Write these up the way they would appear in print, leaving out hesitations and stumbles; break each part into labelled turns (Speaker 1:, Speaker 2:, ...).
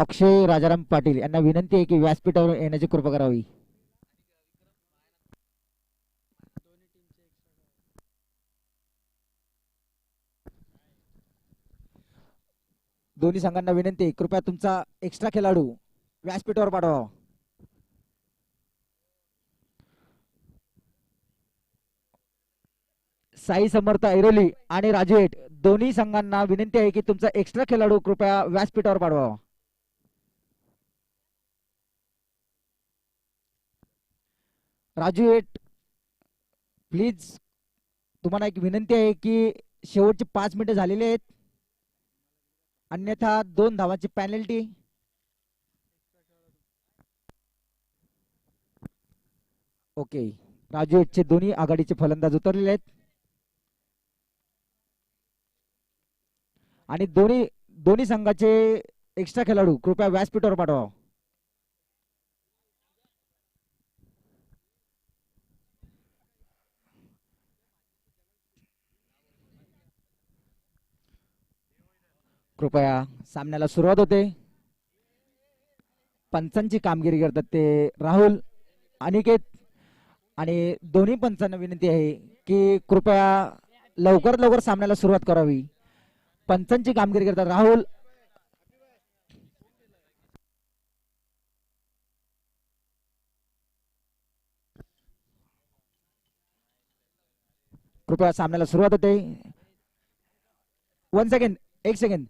Speaker 1: अक्षय राजाराम पाटील यांना विनंती आहे की व्यासपीठावर येण्याची कृपा करावी. दोन्ही संघांना विनंती आहे, कृपया तुमचा एक्स्ट्रा खेळाडू व्यासपीठावर पाठवा. साई समर्थ ऐरोली आणि राजू हेट दोन्ही संघांना विनंती आहे की तुमचा एक्स्ट्रा खेळाडू कृपया व्यासपीठावर पाठवा. राजू हेट प्लीज, तुम्हाला एक विनंती आहे की शेवटचे 5 मिनिटं झालेले आहेत, अन्यथा 2 धावांची पॅनल्टी. ओके, राजू हेटचे दोन्ही आघाडीचे फलंदाज उतरलेले आहेत आणि दोन्ही दोन्ही संघाचे एक्स्ट्रा खेळाडू कृपया व्यासपीठावर पाठवा. कृपया, सामन्याला सुरुवात होते. पंचांची कामगिरी करतात ते राहुल, अनिकेत आणि दोन्ही पंचांना विनंती आहे की कृपया लवकरात लवकर सामन्याला सुरुवात करावी. पंचांची कामगिरी करतात राहुल, कृपया सामन्याला सुरुवात होते. 1 सेकंड, 1 सेकंड.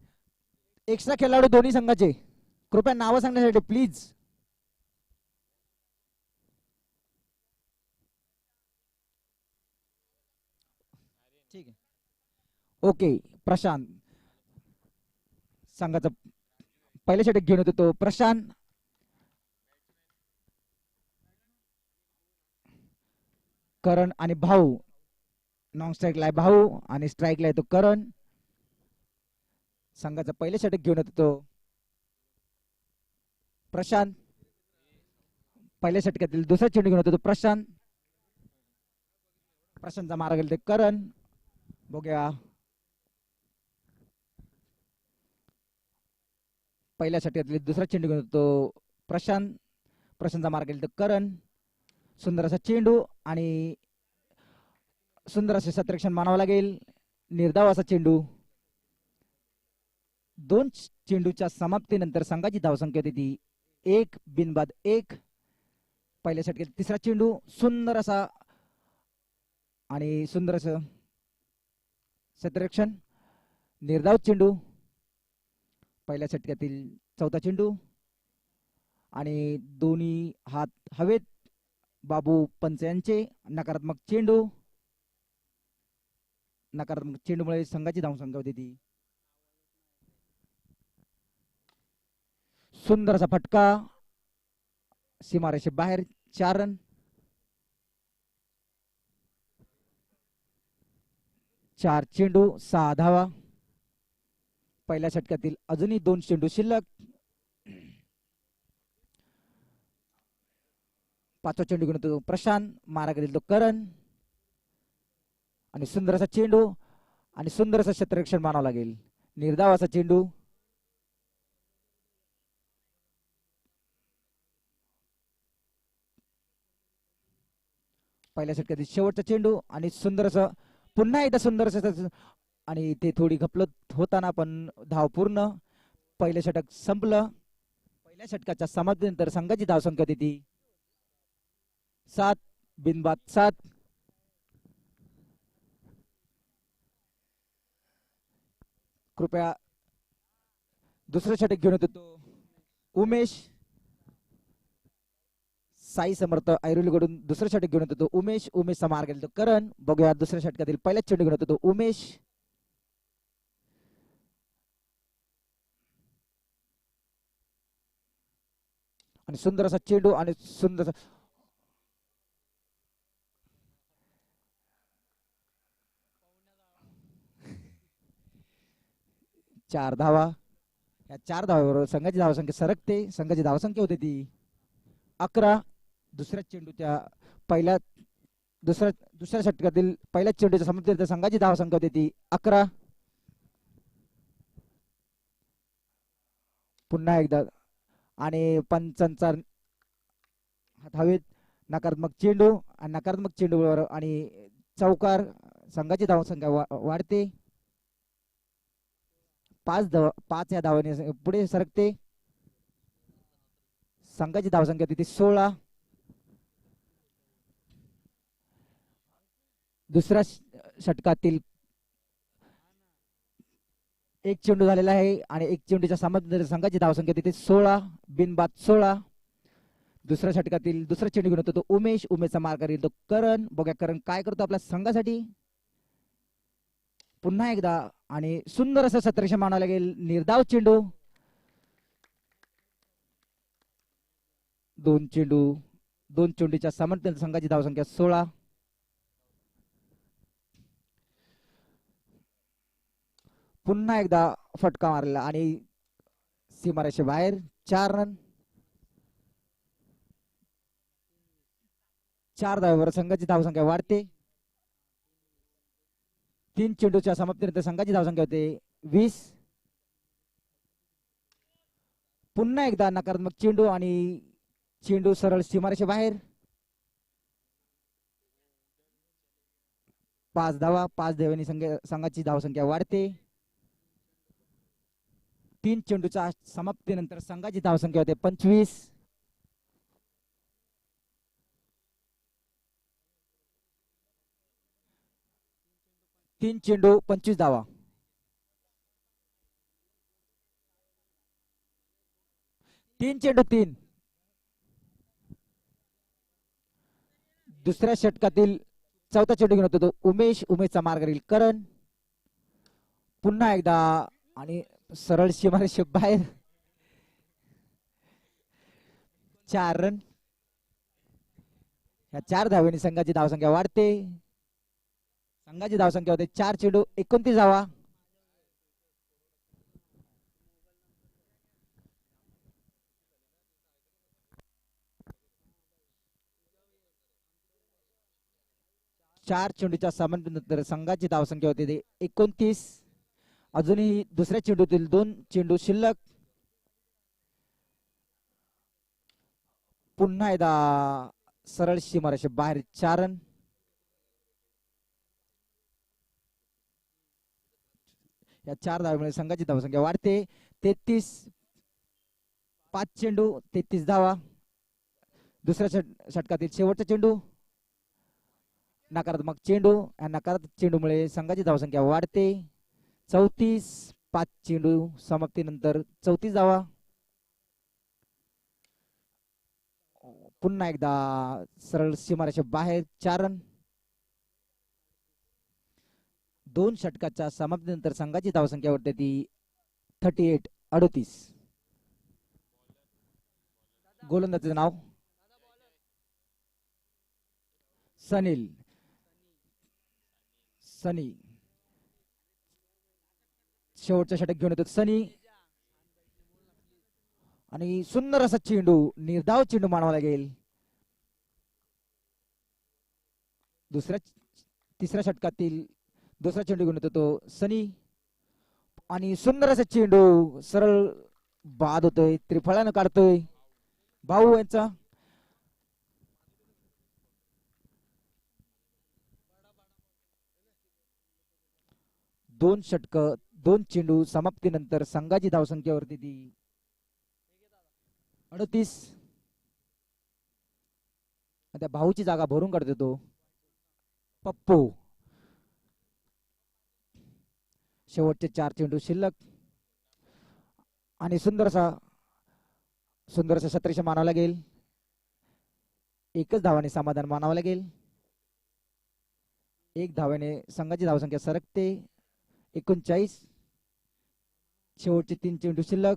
Speaker 1: एक्स्ट्रा खेळाडू दोन्ही संघाचे कृपया नावं सांगण्यासाठी प्लीज. ठीक आहे. ओके, प्रशांत संघाचा पहिल्या षटक घेऊन होतो तो प्रशांत. करण आणि भाऊ, नॉन स्ट्राईकला आहे भाऊ आणि स्ट्राईकला आहे तो करण. संघाचा पहिले षटक घेऊन येतो तो प्रशांत. पहिल्या षटकातील दुसरा चेंडू घेऊन येतो तो प्रशांत. प्रशांतचा मारा गेला ते करण. बघूया पहिल्या षटकातील दुसरा चेंडू घेऊन येतो तो प्रशांत. प्रशांतचा मारा गेला तो करण. सुंदर असा चेंडू आणि सुंदर असे क्षेत्ररक्षण मानावं लागेल. निर्धाव असा चेंडू. 2 चेंडूच्या समाप्तीनंतर संघाची धावसंख्या होती ती 1 बिनबाद 1. पहिल्या षटकात तिसरा चेंडू सुंदर असा आणि सुंदर असं क्षेत्ररक्षण. निर्धाव चेंडू. पहिल्या षटकातील चौथा चेंडू आणि दोन्ही हात हवेत बाबू पंच यांचे. नकारात्मक चेंडू. नकारात्मक चेंडूमुळे संघाची धावसंख्या होती ती. सुंदर असा फटका सीमारेषे बाहेर. 4 रन. 4 चेंडू 6 धावा. पहिल्या षटकातील अजूनही 2 चेंडू शिल्लक. 5वा चेंडू घेऊन तो प्रशांत. मारा गेला तो करण आणि सुंदर असा चेंडू आणि सुंदर असं क्षेत्ररक्षण मानावं लागेल. निर्धाव असा चेंडू. पहिल्या षटकातील शेवटचा चेंडू आणि सुंदर असं पुन्हा एकदा सुंदर असं आणि ते थोडी घपलत होताना पण धाव पूर्ण. पहिलं षटक संपलं. पहिल्या षटकाच्या समाप्तीनंतर संघाची धावसंख्या होती ती 7 बिनबाद 7. कृपया दुसरं षटक घेऊन येतो तो उमेश. साई समर्थ ऐरोलीकडून दुसरं षटक घेऊन येतो तो उमेश. उमेशचा मार गेला तो करण. बघूया दुसऱ्या षटकातील पहिल्याच चेंडू घेऊन येतो तो उमेश. आणि सुंदर असा चेंडू आणि सुंदर 4 धावा. या 4 धावांवर संघाची धावसंख्या सरकते. संघाची धावसंख्या होती ती 11. दुसऱ्या चेंडूच्या दुसऱ्या षटकातील पहिल्याच चेंडूच्या समाप्तीनंतर संघाची धावसंख्या होती ती 11. पुन्हा एकदा आणि पंचांचा हात हवेत. नकारात्मक चेंडू आणि नकारात्मक चेंडूवर आणि चौकार. संघाची धावसंख्या वाढते. 5 या धावाने पुढे सरकते. संघाची धावसंख्या तिथे 16. दुसऱ्या षटकातील एक चेंडू झालेला आहे आणि एक चेंडूच्या सामर्थ्याने संघाची धावसंख्या तिथे 16. बिनबाद 16. दुसऱ्या षटकातील दुसरा चेंडू घेऊन होतो तो उमेश. उमेशचा मार करेल तो करण. बघा करण काय करतो आपल्या संघासाठी. पुन्हा एकदा आणि सुंदर असं सत्रशे मानावं लागेल. निर्धाव चेंडू. 2 चेंडू. 2 चेंडूच्या सामर्थ्याने संघाची धावसंख्या 16. पुन्हा एकदा फटका मारला आणि सीमारेषे बाहेर. 4 रन. 4 धावेवर संघाची धावसंख्या वाढते. 3 चेंडूच्या समाप्तीनंतर संघाची धावसंख्या होते 20. पुन्हा एकदा नकारात्मक चेंडू आणि चेंडू सरळ सीमारेषे बाहेर. 5 धावा. 5 धावांनी संघाची धावसंख्या वाढते. 3 चेंडूच्या समाप्तीनंतर संघाची धावसंख्या होते 25. 3 चेंडू 25 धावा. 3 चेंडू 3. दुसऱ्या षटकातील चौथा चेंडू घेऊन होतो तो उमेश. उमेशचा मार्ग करेल करण. पुन्हा एकदा आणि सरळ सीमारेषे बाहेर. 4 रन. या 4 धावांनी संघाची धावसंख्या वाढते. संघाची धावसंख्या होते 4 चेंडू 29 धावा. चार चेंडूच्या सामन्यानंतर संघाची धावसंख्या होते 29. अजूनही दुसऱ्या चेंडूतील 2 चेंडू शिल्लक. पुन्हा एकदा सरळ सीमारेषे बाहेर. 4 रन. या 4 धावांमुळे संघाची धावसंख्या वाढते 33. 5 चेंडू 33 धावा. दुसऱ्या षटकातील शेवटचा चेंडू नकारात्मक चेंडू. या नकारात्मक चेंडूमुळे संघाची धावसंख्या वाढते 34. 5 चेंडू समाप्तीनंतर 34 धावा. पुन्हा एकदा सरळ सीमारेषे बाहेर. 4 रन. 2 षटकाच्या समाप्तीनंतर संघाची धावसंख्या वाढते ती 38. गोलंदाजाचे नाव सनील. सनी शेवटच्या षटक घेऊन येतो सनी आणि सुंदर असा चेंडू. निर्धाव चेंडू मानावा लागेल. तिसऱ्या षटकातील दुसरा चेंडू घेऊन येतो तो सनी आणि सुंदर असा चेंडू सरळ बाद होतोय. त्रिफळानं काढतोय भाऊ यांचा. दोन षटक 2 चेंडू समाप्तीनंतर संघाची धावसंख्यावरती ती 38. त्या भाऊची जागा भरून काढतो तो पप्पू. शेवटचे 4 चेंडू शिल्लक आणि सुंदरसा क्षेत्ररक्षण मानावं लागेल. एकच धावाने समाधान मानावं लागेल. 1 धावाने संघाची धावसंख्या सरकते 39. शेवटचे 3 चेंडू शिल्लक.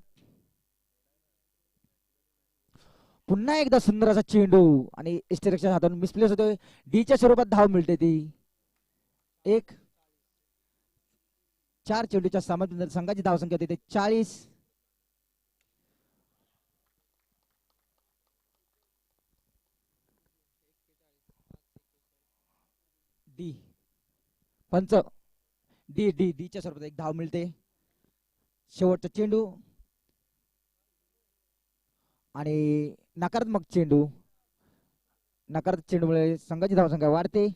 Speaker 1: पुन्हा एकदा सुंदर असा चेंडू आणि इष्टरक्षण हातातून मिसप्लेस होतोय. डीच्या स्वरूपात धाव मिळते ती 1. 4 चेंडूच्या सामर्थ्यानंतर संघाची धावसंख्या होते 40. डी पंच. डीच्या स्वरूपात 1 धाव मिळते. शेवटचा चेंडू आणि नकारात्मक चेंडू. नकारात्मक चेंडूमुळे संघाची धावसंख्या वाढते.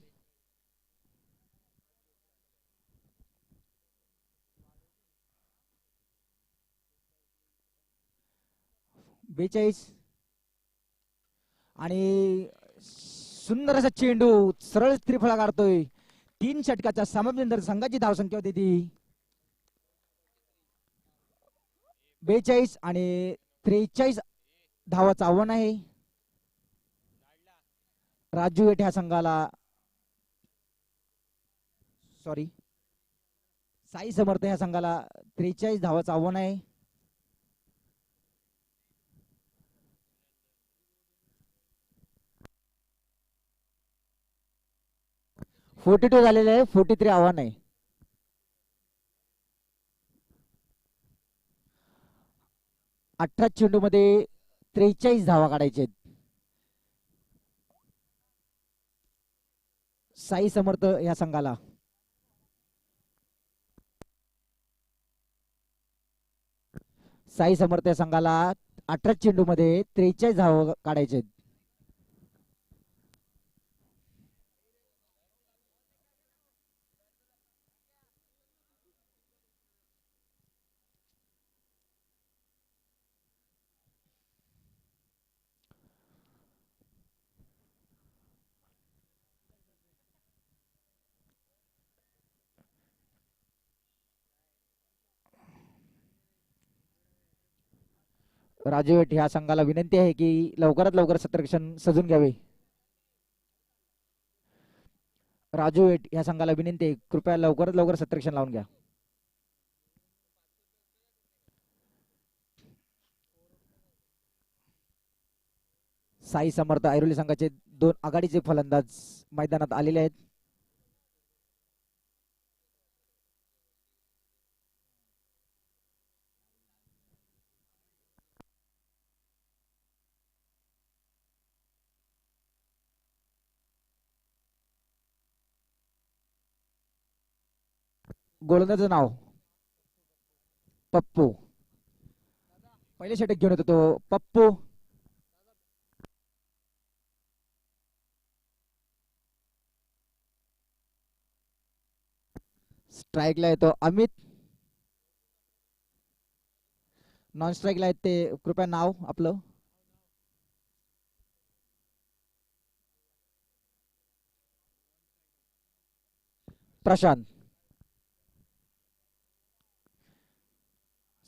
Speaker 1: बेचाळीस. आणि सुंदर असा चेंडू सरळ त्रिफळा काढतोय. 3 षटकाच्या समाप्तीनंतर संघाची धावसंख्या होती ती 42 आणि 43 धावाचं आव्हान आहे. राजू वेट ह्या संघाला, सॉरी, साई समर्थ ह्या संघाला 43 धावाचं आव्हान आहे. 42 झालेले आहे. 43 आव्हान आहे. अठरा चेंडू मध्ये 43 धावा काढायचे आहेत. साई समर्थ या संघाला. साई समर्थ या संघाला 18 चेंडू मध्ये 43 धावा काढायचे आहेत. राजू वेट ह्या संघाला विनंती आहे की लवकरात लवकर क्षेत्ररक्षण सजून घ्यावे. राजू वेट ह्या संघाला विनंती आहे, कृपया लवकरात लवकर क्षेत्ररक्षण लावून घ्या. साई समर्थ ऐरोली संघाचे 2 आघाडीचे फलंदाज मैदानात आलेले आहेत. गोलंदाजाचं नाव पप्पू. पहिले षटक घेऊन येतो तो पप्पू. स्ट्राईकला येतो अमित. नॉन स्ट्राईकला आहेत ते, कृपया नाव आपलं. प्रशांत.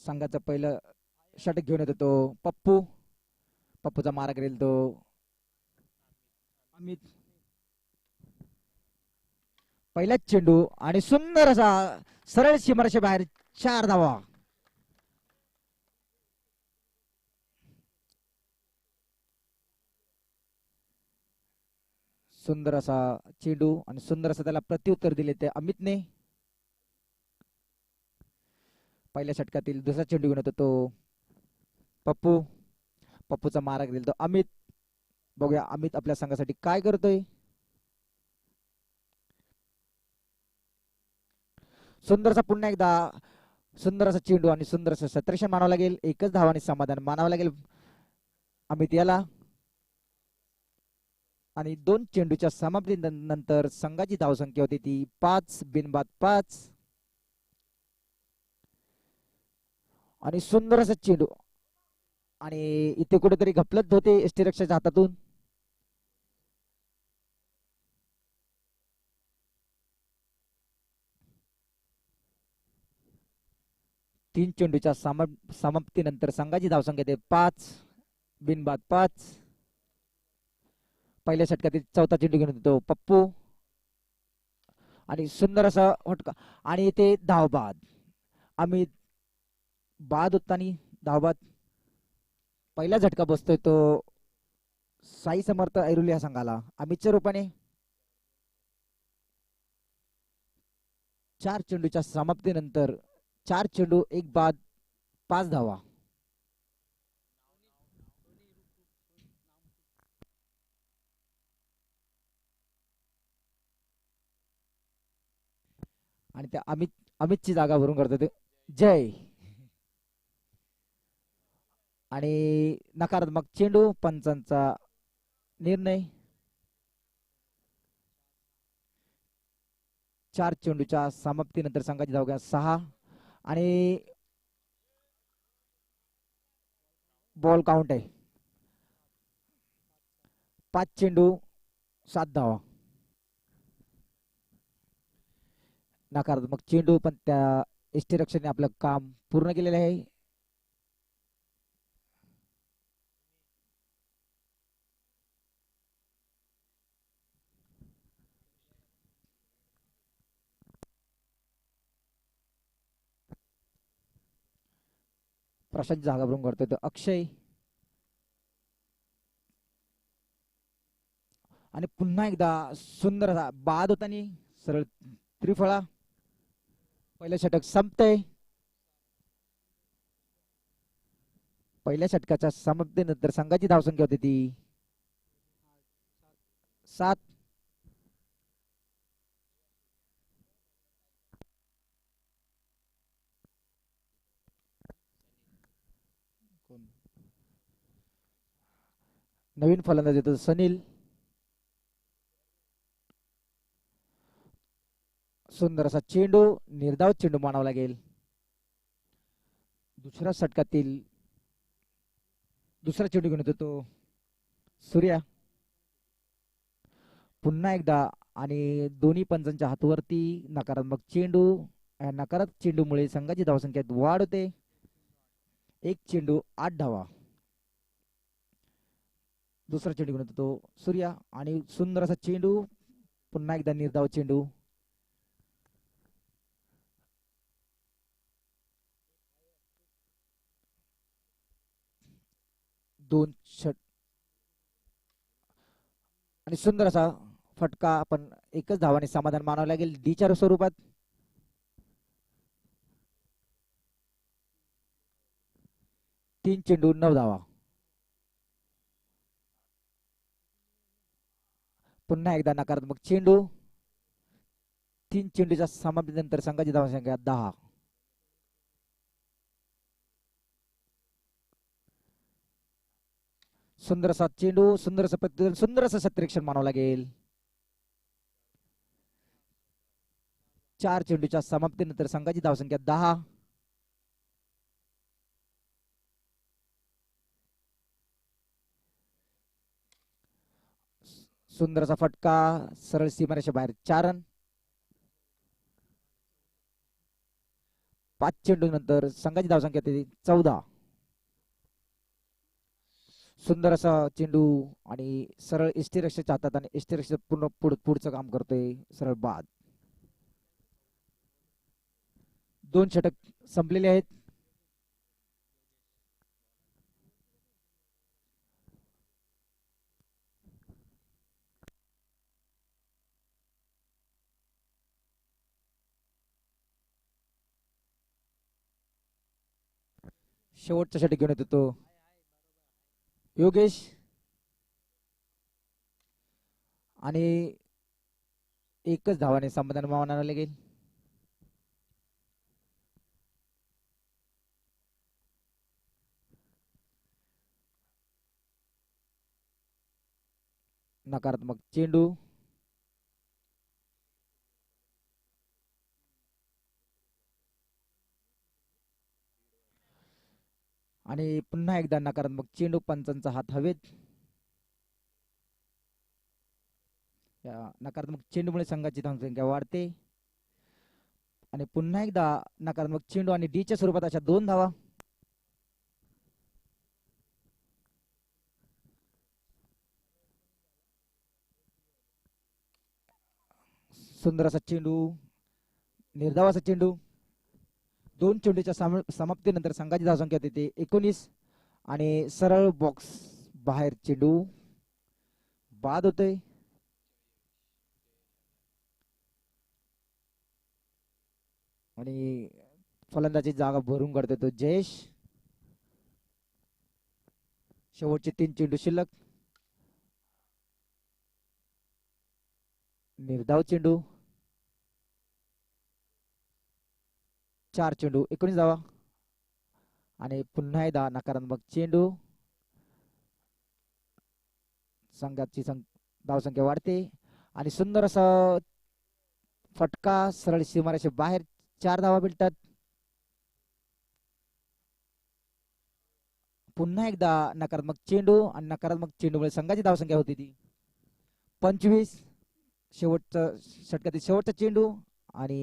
Speaker 1: संघाचं पहिलं षटक घेऊन येतो तो पप्पू. पप्पूचा मारा करेल तो अमित. पहिलाच चेंडू आणि सुंदर असा सरळ सीमारेषे बाहेर 4 धावा. सुंदर असा चेंडू आणि सुंदर असं त्याला प्रत्युत्तर दिले ते अमितने. पहिल्या षटकातील दुसरा चेंडू घेऊन होता तो पप्पू. पप्पूचा मारा दिला तो अमित. बघूया अमित आपल्या संघासाठी काय करतोय. सुंदरसा पुन्हा एकदा सुंदर असा चेंडू आणि सुंदर असं क्षेत्ररक्षण मानावं लागेल. एकच धावाने समाधान मानावं लागेल अमित याला. आणि 2 चेंडूच्या समाप्ती नंतर संघाची धावसंख्या होती ती 5 बिनबाद 5. आणि सुंदर असा चेंडू आणि इथे कुठेतरी घपलत होते यष्टीरक्षकाच्या हातातून. तीन चेंडूच्या समाप्तीनंतर संघाची धावसंख्या ते 5 बिनबाद 5. पहिल्या षटकातील चौथा चेंडू घेऊन येतो पप्पू आणि सुंदर असा फटका आणि इथे धावबाद. अमित बाद उत्तानी धावबाद. पहिला झटका बसतोय तो साई समर्थ ऐरोली या संघाला अमितच्या रूपाने. 4 चेंडूच्या समाप्तीनंतर 4 चेंडू 1 बाद 5 धावा. आणि त्या अमितची जागा भरून करतो ते जय. आणि नकारात्मक चेंडू, पंचांचा निर्णय. 4 चेंडूच्या समाप्तीनंतर संघाची धावसंख्या 6 आणि बॉल काउंट आहे. 5 चेंडू 7 धावा. नकारात्मक चेंडू, पण त्या यष्टीरक्षकाने आपलं काम पूर्ण केलेलं आहे. प्रशांत जागा भरून करतोय तो अक्षय. आणि पुन्हा एकदा सुंदर असा बाद होतानी सरळ त्रिफळा. पहिलं षटक संपतंय. पहिल्या षटकाच्या समाप्तीनंतर संघाची धावसंख्या होती ती 7. नवीन फलंदाज येतो सनील. सुंदर असा चेंडू, निर्धाव चेंडू मानावा लागेल. दुसऱ्या षटकातील दुसरा चेंडू घेऊन येतो तो सूर्या. पुन्हा एकदा आणि दोन्ही पंचांच्या हातवरती नकारात्मक चेंडू. नकारात्मक चेंडूमुळे संघाची धावसंख्येत वाढ होते. 1 चेंडू 8 धावा. दुसरा चेंडू घेऊन येतो तो सूर्या आणि सुंदर असा चेंडू, पुन्हा एकदा निर्धाव चेंडू. 2 षट आणि सुंदर असा फटका, आपण एकच धावाने समाधान मानावं लागेल डीच्या स्वरूपात. तीन चेंडू 9 धावा. पुन्हा एकदा नकारात्मक चेंडू. 3 चेंडूच्या समाप्तीनंतर संघाची धावसंख्या 10. सुंदर असा चेंडू, सुंदर असं प्रतिरोधन, सुंदर असं क्षेत्ररक्षण मानावं लागेल. 4 चेंडूच्या समाप्तीनंतर संघाची धावसंख्या 10. सुंदर असा फटका, सरळ सीमारेषा बाहेर 4 रन. 5 चेंडू नंतर संघाची धावसंख्या 14. सुंदर असा चेंडू आणि सरळ यष्टीरक्षकाच्या हातात, आणि यष्टीरक्षक पूर्ण पुढचं काम करतोय. सरळ बाद. 2 षटक संपलेले आहेत. शेवटचा षटक घेऊन येतो तो योगेश आणि एकच धावाने समाधान मानावं लागेल. नकारात्मक चेंडू. आणि पुन्हा एकदा नकारात्मक चेंडू, पंचांचा हात हवेत. या नकारात्मक चेंडूमुळे संघाची धावसंख्या वाढते. आणि पुन्हा एकदा नकारात्मक चेंडू आणि डीच्या स्वरूपात अशा 2 धावा. सुंदर असा चेंडू, निर्धाव असा चेंडू. 2 चेंडूच्या समाप्तीनंतर संघाची धावसंख्या येते 19 आणि सरळ बॉक्स बाहेर चेंडू बाद होतोय. आणि फलंदाजी जागा भरून काढतोय तो जयेश. शेवटचे 3 चेंडू शिल्लक. निर्धाव चेंडू. 4 चेंडू 19 धावा. आणि पुन्हा एकदा नकारात्मक चेंडू. संघाची धावसंख्या वाढते आणि सुंदर असा फटका सरळ सीमारेषे बाहेर 4 धावा मिळतात. पुन्हा एकदा नकारात्मक चेंडू आणि नकारात्मक चेंडूमुळे संघाची धावसंख्या होती ती 25. शेवटचा षटकातील शेवटचा चेंडू आणि